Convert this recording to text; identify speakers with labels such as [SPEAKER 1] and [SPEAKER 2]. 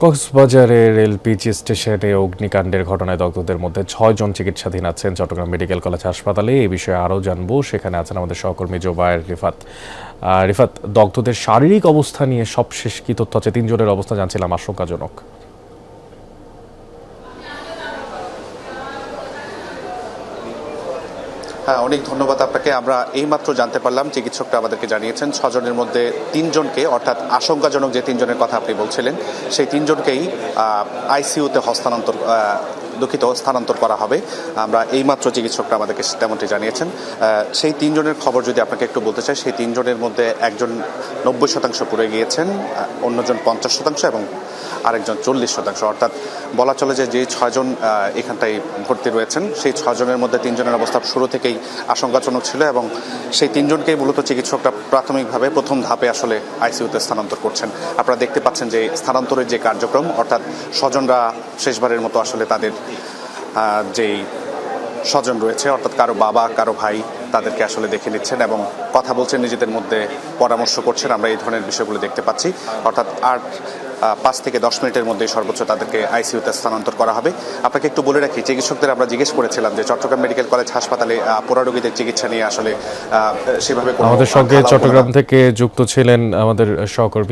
[SPEAKER 1] কক্সবাজারের এলপিজি স্টেশনে অগ্নিকাণ্ডের ঘটনায় দগ্ধদের মধ্যে 6 জন চিকিৎসাধীন আছেন চট্টগ্রাম মেডিকেল কলেজ হাসপাতালে। এই বিষয়ে আরও জানবো, সেখানে আছেন আমাদের সহকর্মী জোবায়ের রিফাত। রিফাত, দগ্ধদের শারীরিক অবস্থা নিয়ে সবশেষ কি তথ্য আছে? 3 জনের অবস্থা জানছিলাম আশঙ্কাজনক।
[SPEAKER 2] হ্যাঁ, অনেক ধন্যবাদ আপনাকে। আমরা এইমাত্র জানতে পারলাম, চিকিৎসকরা আমাদেরকে জানিয়েছেন 6 জনের মধ্যে 3 জনকে, অর্থাৎ আশঙ্কাজনক যে 3 জনের কথা আপনি বলছিলেন, সেই 3 জনকেই আইসিইউতে স্থানান্তর করা হবে। আমরা এইমাত্র চিকিৎসকরা আমাদেরকে তেমনটি জানিয়েছেন। সেই 3 জনের খবর যদি আপনাকে একটু বলতে চাই, সেই 3 জনের মধ্যে একজন 90% পুড়ে গিয়েছেন, অন্যজন 50% এবং আরেকজন 40%। অর্থাৎ বলা চলে যে 6 জন এখানটায় ভর্তি রয়েছেন, সেই 6 জনের মধ্যে 3 জনের অবস্থা শুরু থেকেই আশঙ্কাজনক ছিল এবং সেই 3 জনকেই মূলত চিকিৎসকরা প্রাথমিকভাবে প্রথম ধাপে আসলে আইসিইউতে স্থানান্তর করছেন। আপনারা দেখতে পাচ্ছেন যে স্থানান্তরের যে কার্যক্রম, অর্থাৎ স্বজনরা শেষবারের মতো আসলে তাদের যেই স্বজন রয়েছে, অর্থাৎ কারো বাবা কারো ভাই, তাদেরকে আসলে দেখে নিচ্ছেন এবং কথা বলছেন, নিজেদের মধ্যে পরামর্শ করছেন। আমরা এই ধরনের বিষয়গুলো দেখতে পাচ্ছি। অর্থাৎ 5 থেকে 10 মিনিটের মধ্যে সর্বোচ্চ তাদেরকে আইসিইউতে স্থানান্তর করা হবে। আপনাকে একটু বলে রাখি, চিকিৎসকদের আমরা জিজ্ঞেস করেছিলাম যে চট্টগ্রাম মেডিকেল কলেজ হাসপাতালে পোড়া রোগীদের চিকিৎসা নিয়ে আসলে সেভাবে
[SPEAKER 1] আমাদের সঙ্গে চট্টগ্রাম থেকে যুক্ত ছিলেন আমাদের সহকর্মী